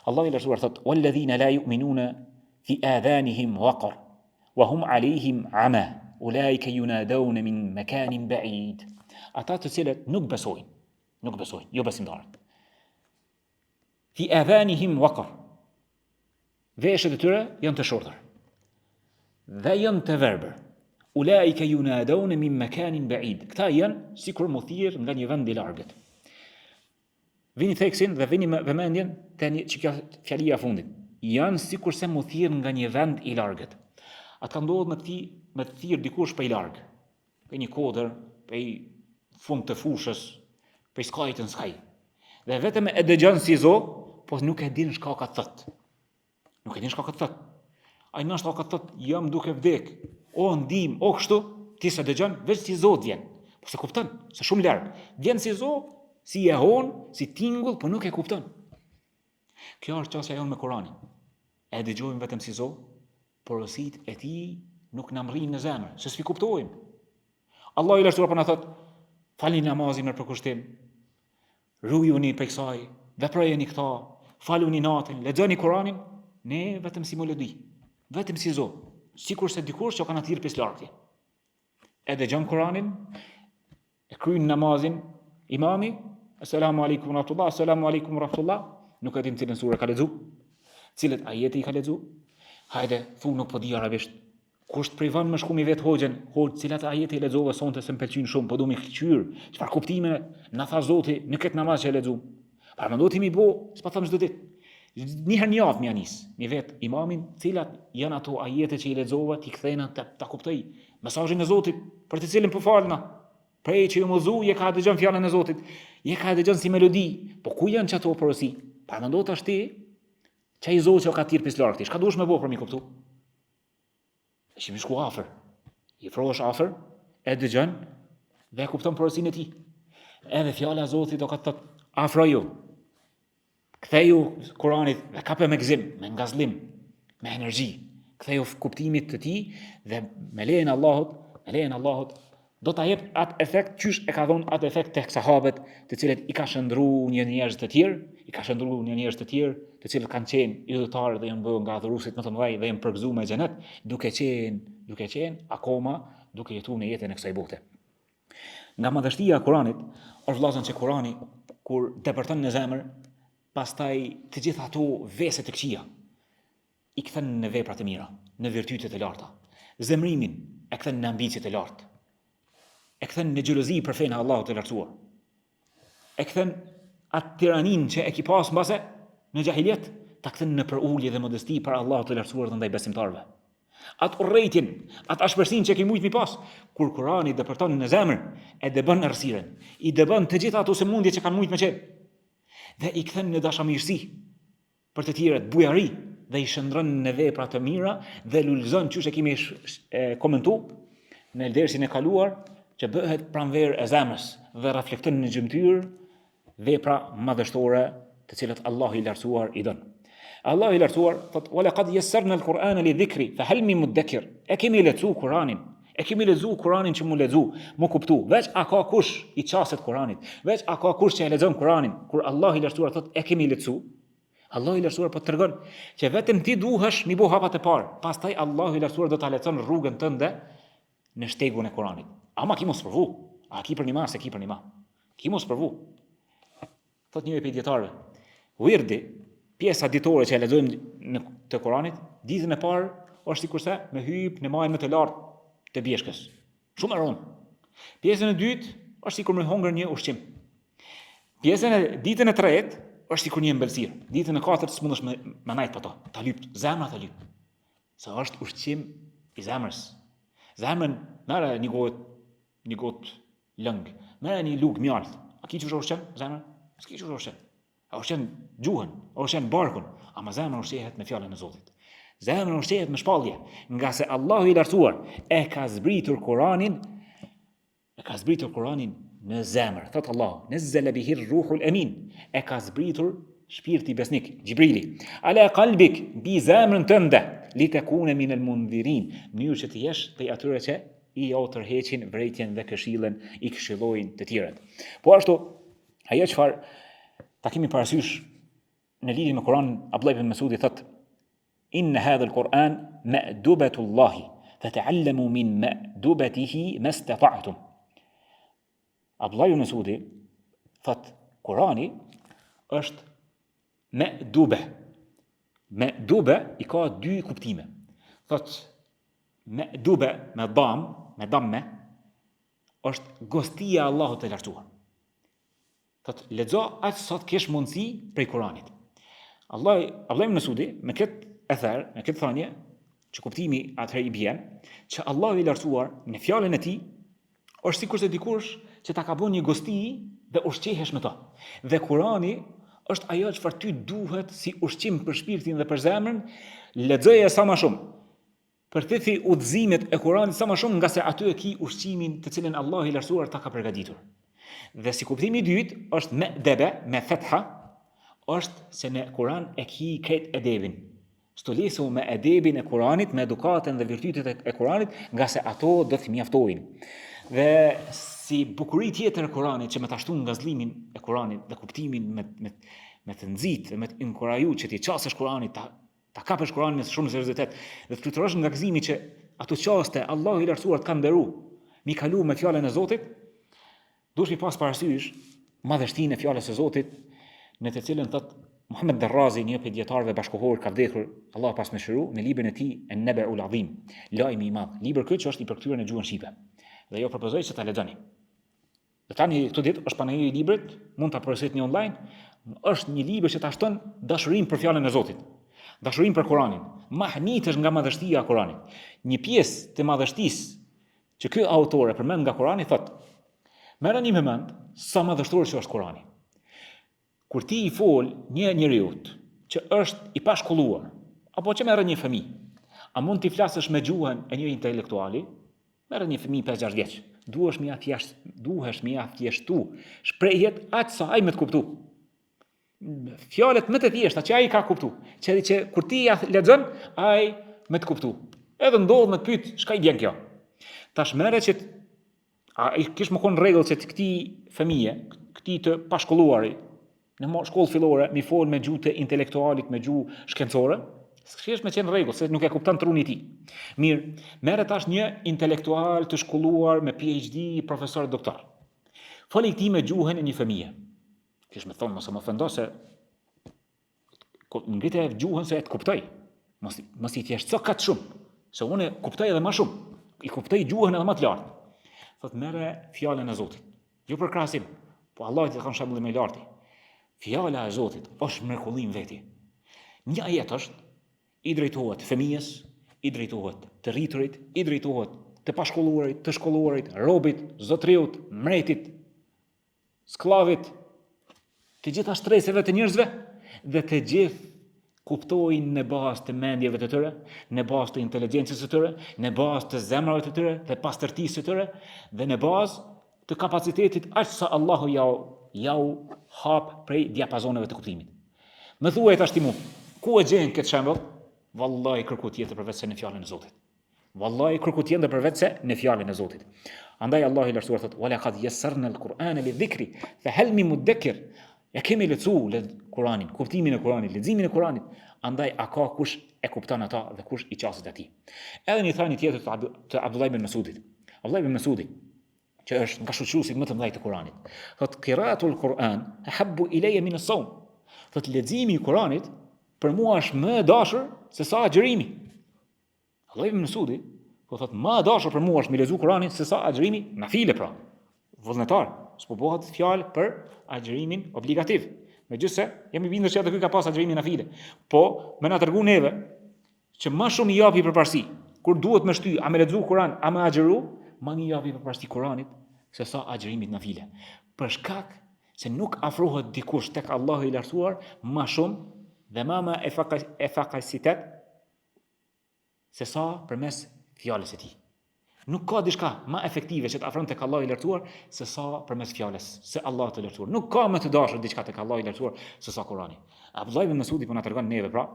A: Allah i lartësuar thot: "Walladhina la yu'minuna fi adhanihim waqar wa hum 'alayhim 'ama ulaika yunadawna min makanin ba'id." Ata të cilët nuk besojnë, jo besimtarët. Fi adhanihim waqar. Veshët e tyre janë të shortër dhe janë të verbër. Ulaika yunadawna min makanin ba'id. Këta janë sikur mu thirr nga një vend i largët. Vini theksin dhe vini me vëmendjen tani që kjo fjalia fundit. Janë sikur se mu thirr nga një vend i largët. Ata ndodhet me të thirr dikush për i larg. Për një kodër, për fund të fushës, për skajtën skaj. Dhe vetëm e dëgjon si zo, po nuk e din çka ka thot. Nuk e din çka ka thot. Ai ndoshta ka thot jam duke vdek, o ndim, o kështu, ti se dëgjon veç si zo vjen. Po se kupton, se shumë larg. Vjen si zo, si jehon, si tingull, po nuk e kupton. Kjo është çështja jonë me Kur'anin. E dëgjojmë vetëm si zo, porosit e tij nuk na mrrin në zemër, se s'fi kuptojmë. Allah i lartësuar po na thot: falni namazin në përkushtim, rujuni prej kësaj, veprojeni këta, faluni natën, lexoni Kur'anin, ne vetëm si melodi, vetëm si zo, sikur se dikush që ka na thirr pislartje. E dëgjon Kur'anin, e kryen namazin, imami, assalamu alaikum rahmatullah, assalamu alaikum rahmatullah, nuk e dim cilën sure ka lexuar, cilët ajete i ka lexuar. Hajde, thu nuk po di arabisht. Kush privon më shkumi vet hoxhën, cilat ajete i lexova sonte se më pëlqyn shumë, po do mi qyr. Çfarë kuptime na tha Zoti në këtë namaz që e lexuam. Para mendoj ti mi bo, s'po them çdo ditë. Një herë në javë më anis, mi vet imamin, cilat janë ato ajete që i lexova, ti kthena ta kuptoj mesazhin e Zotit, për të cilën po falna. Prej që ju mëzu, je ka dëgjon fjalën e Zotit, je ka dëgjon si melodi, po ku janë çato porosi? Para mendoj tash ti, çai Zoti që ka tir pislarkti, çka duhesh më bëu për mi kuptu? Shimi shku afër. I frohesh afër, e dëgjon dhe e kupton porosinë e tij. Edhe fjala e Zotit do ka thot afroju. Ktheju Kuranit dhe kape me gëzim, me ngazllim, me energji. Ktheju kuptimit të tij dhe me lejen e Allahut do ta jep atë efekt qysh e ka dhënë atë efekt tek sahabët, të cilët i ka shndruar një njerëz të tjerë, të cilët kanë qenë idhëtarë dhe janë bërë nga adhuruesit më të mëdhenj dhe janë përgëzuar me xhenet, duke qenë akoma duke jetuar në jetën e kësaj bote. Nga madhështia e Kuranit është vëllazën që Kurani kur depërton në zemër, pastaj të gjitha ato vese të këqija i kthen në vepra të mira, në virtyte të larta. Zemrimin e kthen në ambicie të lartë. E kthen në xhelozi për fenë e Allahut të lartësuar. E kthen atë tiranin që e ki pas mbase në xahiliet, ta kthen në përulje dhe modesti për Allahut të lartësuar dhe ndaj besimtarëve. Atë urrëtin, atë ashpërsinë që ke mujt mi pas, kur Kurani depërton në zemër, e dëbën errësirën, i dëbën të gjitha ato sëmundje që kanë mujt me qenë, dhe i kthen në dashamirësi për të tjerët, bujari, dhe i shndron në vepra të mira dhe lulëzon çush e kemi komentuar në dersin e kaluar, që bëhet pranverë e zemrës dhe reflekton në gjymtyr vepra madhështore të cilat Allahu i lartësuar i don. Allahu i lartësuar thot: "Wa laqad yassarna al-Qur'ana lidhikri fa hal min mudakkir." E kemi lexuar Kur'anin, që mu lexu, mu kuptu. Veç a ka kush i çaset Kur'anit? Veç a ka kush që e lexon Kur'anin? Kur Allahu i lartësuar thot: "E kemi lexu." Allahu i lartësuar po tregon që vetëm ti duhesh mi bëu hapat e parë. Pastaj Allahu i lartësuar do ta lecon rrugën tënde në shtegun e Kur'anit. Ama ki mos provu. A ki për një ma, se ki për një ma. Ki mos provu. Thot një prej dietarëve, wirdi, pjesa ditore që e lexojmë në të Kuranit, ditën e parë është sikurse me hyp në majën më të lartë të bjeshkës. Shumë e rëndë. Pjesën e dytë është sikur me hongër një ushqim. Ditën e tretë është sikur një ëmbëlsirë. Ditën e katërt s'mundesh me najt pa to. Ta lyp, zemra ta lyp. Sa është ushqim i zemrës. Zemrën merë një gotë lëng, merë një lugë mjaltë. A ki që ushqen zemrën? S'ki që ushqen. A ushqen gjuhën, a ushqen barkun, ama zemrën ushqehet me fjalën e Zotit. Zemrën ushqehet me shpallje, nga se Allahu i lartësuar e ka zbritur Kur'anin në zemër. Thot Allahu: "Nazzala bihi ar-ruhul amin." E ka zbritur shpirti besnik, Gjibrili. "Ala qalbik", bi zemrën tënde, "li takuna min al-mundhirin", mënyrë që të jesh prej atyre që i tërheqin vërejtjen dhe këshillën, i këshillojnë të tjerët. Po ashtu, ajo çfarë ta kemi parasysh në lidhje me Kur'anin, Abdullah ibn Mas'udi thot: "Inna hadha al-Qur'an ma'dubatullahi, fata'allamu min ma'dubatihi mastata'tum." Abdullah ibn Mas'udi thot: Kur'ani është ma'dube i ka dy kuptime. Thot ma'dube me damme është gostia e Allahut të lartësuar. Thot lexo aq sa të kesh mundësi prej Kuranit. Abdullah ibn Mas'udi me këtë ether, me këtë thënie, që kuptimi atëherë i bjen, që Allahu i lartësuar në fjalën e tij është sikur se dikush që ta ka bën një gosti dhe ushqehesh me to. Dhe Kurani është ajo çfarë ty duhet si ushqim për shpirtin dhe për zemrën, lexoje sa më shumë. Përthethi udhëzimet e Kuranit sa më shumë, nga se aty e ki ushqimin të cilin Allahu i lartësuar ta ka përgatitur. Dhe si kuptimi i dytë është me debe, me fetha, është se në Kuran e ki këtë edebin. Stolesu me edebin e Kuranit, me edukatën dhe virtytet e Kuranit, nga se ato do të mjaftojnë. Dhe si bukuri tjetër e Kuranit që me ta shtun ngazlimin e Kuranit dhe kuptimin me të nxit, me të inkuraju që ti qasësh Kuranit, ta kapësh Kuranin me shumë seriozitet dhe të fluturosh nga gëzimi që ato qaste Allahu i lartësuar të kanë nderu, mi kalu me fjalën e Zotit, duhet mi pas parasysh madhështinë e fjalës së Zotit, në të cilën thot Muhammed Darrazi, një prej dietarëve bashkëkohor, ka vdekur, Allah pas mëshiru, në librin e tij An-Naba'ul Azim, lajmi i madh. Libër ky që është i përkthyer në gjuhën shqipe. Dhe jo propozoj që ta lexoni. Dhe tani këto ditë është panajë i librit, mund ta përsëritni online, është një libër që ta shton dashurinë për fjalën e Zotit. Dashurinë për Kuranin. Mahnitesh nga madhështia e Kuranit. Një pjesë të madhështisë që ky autor e përmend nga Kurani thot: merrni me mend sa madhështor që është Kurani. Kur ti i fol një njeriut që është i pashkolluar, apo që merr një fëmijë, a mund t'i flasësh me gjuhën e një intelektuali? Merr një fëmijë 5-6 vjeç. duhesh me ia thjeshtu shprehjet aq sa ai më të kuptu. Fjalët më të thjeshta që ai ka kuptu, që kur ti ja lexon, ai më të kuptu. Edhe ndodh me të pyet, çka i bën kjo? Tash merret që ai kish më kon rregull se këtij fëmije, këtij të pashkolluari, në shkollë fillore, mi fol me gjuhë të intelektualit, me gjuhë shkencore, s'kesh me qenë rregull, se nuk e kupton trunin e tij. Mirë, merret tash një intelektual të shkolluar me PhD, profesor doktor. Foli këtij me gjuhën e një fëmije. Kish me thonë, mos e më ofendo se ngritë gjuhën se e të kuptoj. Mos i thjesht ka të shumë, se unë kuptoj edhe më shumë. I kuptoj gjuhën edhe më të lartë. Thot merre fjalën e Zotit. Jo për krahasim, po Allah i ka shembull më i lartë. Fjala e Zotit është mrekullim veti. Një ajet është i drejtohet fëmijës, i drejtohet të rriturit, i drejtohet të pashkolluarit, të shkolluarit, robit, zotriut, mretit, sklavit, të gjitha shtreseve të njerëzve dhe të gjithë kuptojnë në bazë të mendjeve të tyre, në bazë të inteligjencës së tyre, në bazë të zemrave të tyre, të pastërtisë së tyre dhe në bazë të kapacitetit aq sa Allahu jau hap prej diapazoneve të kuptimit. Më thuaj tash ti mua, ku e gjen këtë shembull? Wallahi kërku tjetër përveç se në fjalën e Zotit. Wallahi kërku tjetër përveç se në fjalën e Zotit. Andaj Allahu i lartësuar thotë: "Wa laqad yassarna al-Qur'ana lidhikri, fa hal min mudakkir." Ja kemi lexuar Kur'anin, kuptimin e Kur'anit, leximin e Kur'anit, andaj a ka kush e kupton ata dhe kush i qaset atij. Edhe një thani tjetër të Abdullah ibn Mas'udit. Abdullah ibn Mas'udi, që është nga shoqëruesit më të mëdhenj të Kur'anit, thotë qira'atul Qur'an ahabbu ilayya min as-sawm. Thotë leximi i Kur'anit për mua është më e dashur se sa agjërimi. Abdullah ibn Mas'udi thotë më e dashur për mua është me lexu Kur'anin se sa agjërimi nafile pra. Vullnetar, s'po bëhet fjalë për agjërimin obligativ. Megjithëse jam i bindur se atë ky ka pas agjërimin nafile. Po, më na tregon neve që më shumë i japi përparësi kur duhet më shty, a më lexu Kur'an, a më agjëru, më i japi përparësi Kur'anit se sa agjërimit nafile. Për shkak se nuk afrohet dikush tek Allahu i lartësuar më shumë dhe më efikacitet se sa përmes fjalës së tij. Nuk ka diçka më efektive që të afron tek Allahu i lartësuar se sa përmes fjalës se Allahu të lartësuar. Nuk ka më të dashur diçka tek Allahu i lartësuar se sa Kurani. Abdullah ibn Mas'udi po na tregon neve pra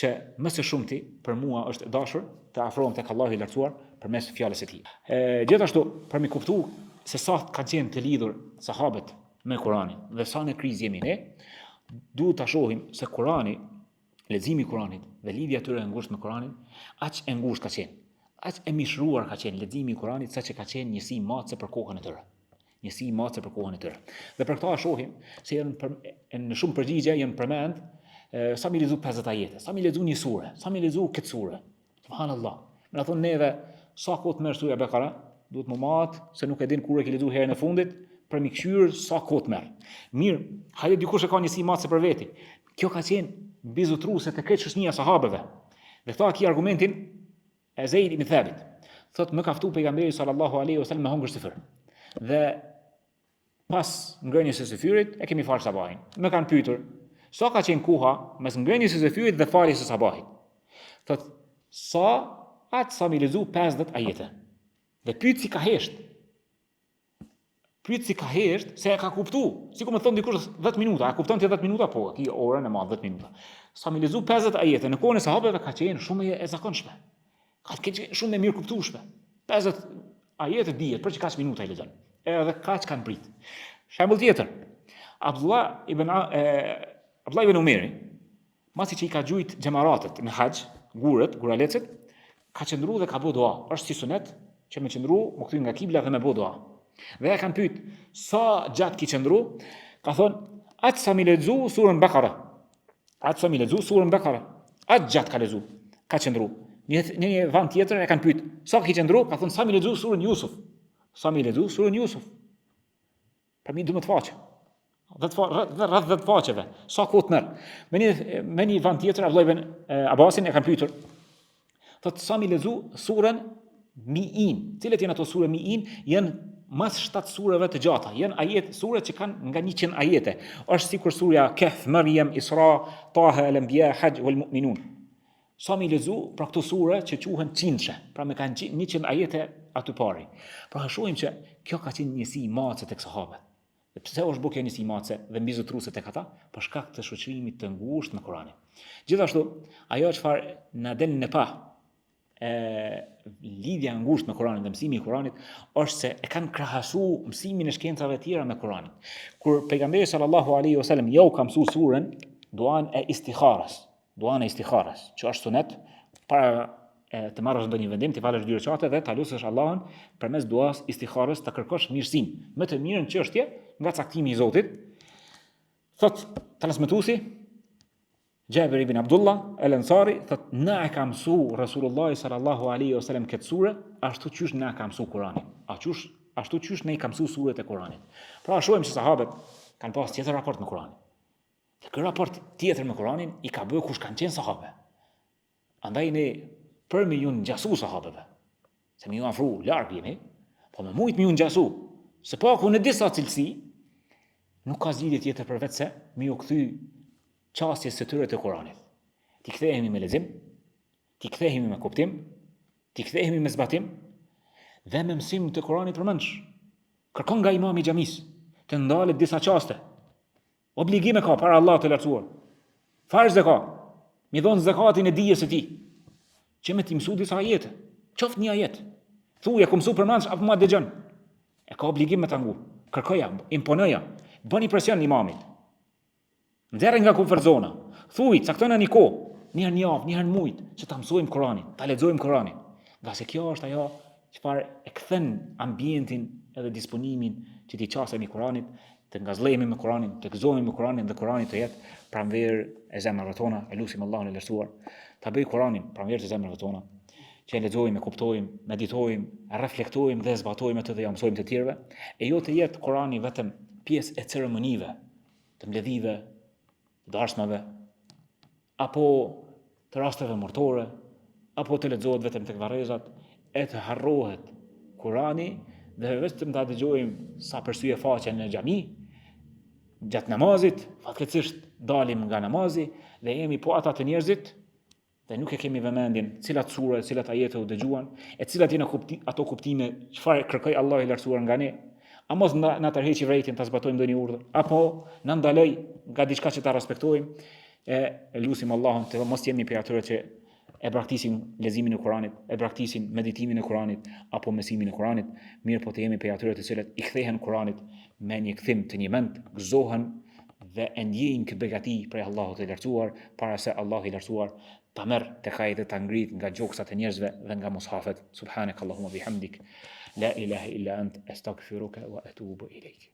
A: që më së shumti për mua është e dashur të afrohem tek Allahu i lartësuar përmes fjalës së tij. Gjithashtu për mi kuptu se sa kanë qenë të lidhur sahabët me Kuranin dhe sa në krizë jemi ne, duhet ta shohim se Kurani, leximi i Kuranit dhe lidhja e tyre e ngushtë me Kuranin, aq e ngushtë ka qenë. Aq e mishruar ka qenë leximi i Kuranit sa që ka qenë njësi matse për kohën e tyre. Njësi matse për kohën e tyre. Dhe për këtë shohim se në shumë përgjigje janë përmend sa mi lexu 50 ajete, sa mi lexu një sure, sa mi lexu këtë sure. Subhanallah. Më na thonë neve sa kohë të merr sura Bekara, duhet më mat se nuk e din kur e ke lexu herën e fundit për mi kthyer sa kohë të merr. Mirë, hajde dikush e ka njësi matse për veti. Kjo ka qenë bizotruese të këtë shoqënia sahabeve. Dhe këta ki argumentin e Zeid ibn Thabit. Thot më kaftu pejgamberi sallallahu alaihi wasallam me hongër syfyr. Dhe pas ngrënies së syfyrit e kemi farë sabahin. Më kanë pyetur, sa ka qenë koha mes ngrënies së syfyrit dhe faljes së sabahit? Thot sa mi lexu 50 ajete. Dhe pyet si ka hesht. Pyet si ka hesht se e ka kuptu. Sikur më thon dikush 10 minuta, a kupton ti 10 minuta? Po, ki orën e madh 10 minuta. Sa mi lexu 50 ajete në kohën e sahabeve ka qenë shumë e zakonshme. Ka qenë shumë e mirë kuptueshme. 50 ajete dihet për çka minuta i lexon. Edhe kaç kanë prit. Shembull tjetër. Abdullah ibn Umeri, masi që i ka gjujt xhamaratet në haxh, guralecet, ka qëndru dhe ka bë dua. Është si sunet që me qëndru, më kthy nga kibla dhe me bë dua. Dhe e kanë pyet, sa gjatë ki qëndru? Ka thonë, aq sa mi lexu surën Bekara. Aq sa mi lexu surën Bekara. Aq gjatë ka lexu, ka qëndru. Një vend tjetër e kanë pyet, sa ki qëndru? Ka thonë, sa mi lexu surën Yusuf. Sa mi lexu surën Yusuf. Për mi 12 faqe. Rreth 10 faqeve. Sa kohë të merr. Me një vend tjetër Abdullah ibn Abbasin e kanë pyetur. Thotë sa mi lexu surën Mi'in. Cilat janë ato sure Mi'in? Janë mas 7 sureve të gjata. Janë ajete, sure që kanë nga 100 ajete. Është sikur surja Kahf, Maryam, Isra, Taha, Al-Anbiya, Hajj wal Mu'minun. sa mi lexu pra këto sure që quhen qindshë, pra me kanë 100 ajete aty pari. Pra shohim që kjo ka qenë njësi i madhe tek sahabët. Dhe pse është bërë kjo njësi i madhe dhe mbizotruese tek ata? Për shkak të shoqërimit të ngushtë me Kur'anin. Gjithashtu, ajo çfarë na del në pa lidhja ngushtë me Kur'anin dhe mësimi i Kur'anit është se e kanë krahasuar mësimin e shkencave të tjera me Kur'anin. Kur pejgamberi sallallahu alaihi wasallam jau ka mësuar surën duan e istikharas, që është sunet para të marrësh ndonjë vendim, të falësh 2 rekate dhe ta lutësh Allahun përmes duas istikharës të kërkosh mirësinë, më të mirën çështje nga caktimi i Zotit. Thot transmetuesi Jabir ibn Abdullah al-Ansari thot na e ka mësu Rasulullah sallallahu alaihi wasallam këtë sure ashtu qysh na ka mësu Kur'anin. Ashtu qysh ne i ka mësu suret e Kur'anit. Pra shohim se sahabët kanë pas tjetër raport me Kur'anin. Dhe ky raport tjetër me Kur'anin i ka bërë kush kanë qenë sahabë. Andaj ne për me ju ngjasu sahabëve, se me ju afru larg jeni, po me mujt me ju ngjasu, se paku në disa cilësi nuk ka zgjidhje tjetër për vetë se me ju kthy qasjes së tyre të Kur'anit. Ti kthehemi me lexim, ti kthehemi me kuptim, ti kthehemi me zbatim dhe me mësim të Kur'anit përmendsh. Kërkon nga imami i xhamis të ndalet disa çaste. Obligime ka para Allahut të lartësuar. Farz ka. Mi dhon zakatin e dijes së tij. Që me ti mësu disa ajete. Qoft një ajet. Thuaj ku mësu përmendsh apo ma dëgjon. E ka obligim me ta ngu. Kërkoja, imponoja. Bëni presion imamit. Nxjerrë nga komfort zona. Thuaj, caktona një kohë, një herë në javë, një herë në muaj, që ta mësojmë Kur'anin, ta lexojmë Kur'anin. Nga se kjo është ajo çfarë e kthen ambientin edhe disponimin që ti qasemi Kur'anit, të ngazllehemi me Kur'anin, të gëzohemi me Kur'anin dhe Kur'ani të jetë pranverë e zemrave tona. E lutim Allahun e lartësuar ta bëj Kur'anin pranverë të zemrave tona, që e lexojmë, kuptojmë, meditojmë, reflektojmë dhe zbatojmë atë dhe ja mësojmë të tjerëve, e jo të jetë Kur'ani vetëm pjesë e ceremonive, të mbledhive, të dasmave, apo të rasteve martore, apo të lexohet vetëm tek varrezat, e të harrohet Kur'ani dhe vetëm ta dëgjojmë sa përsye faqen në xhami, gjatë namazit, fatkeqësisht dalim nga namazi dhe jemi po ata të njerëzit dhe nuk e kemi vëmendjen cilat sure, cilat ajete u dëgjuan, e cilat janë ato kuptime çfarë kërkoi Allahu i lartësuar nga ne. A mos na tërheqi vretin ta zbatojmë ndonjë urdhër, apo na ndaloj nga diçka që ta respektojmë, e lutim Allahun të mos jemi prej atyre që e braktisin leximin e Kuranit, e braktisin meditimin e Kuranit apo mësimin e Kuranit, mirë po të jemi prej atyre të cilët i kthehen Kuranit me një kthim të një mend, gëzohen dhe e ndjejnë këtë begati prej Allahut të lartësuar, para se Allahu i lartësuar ta merr tek ai dhe ta ngrit nga gjoksat e njerëzve dhe nga mushafet. Subhanakallahumma bihamdik, la ilaha illa ant, astaghfiruka wa atubu ilayk.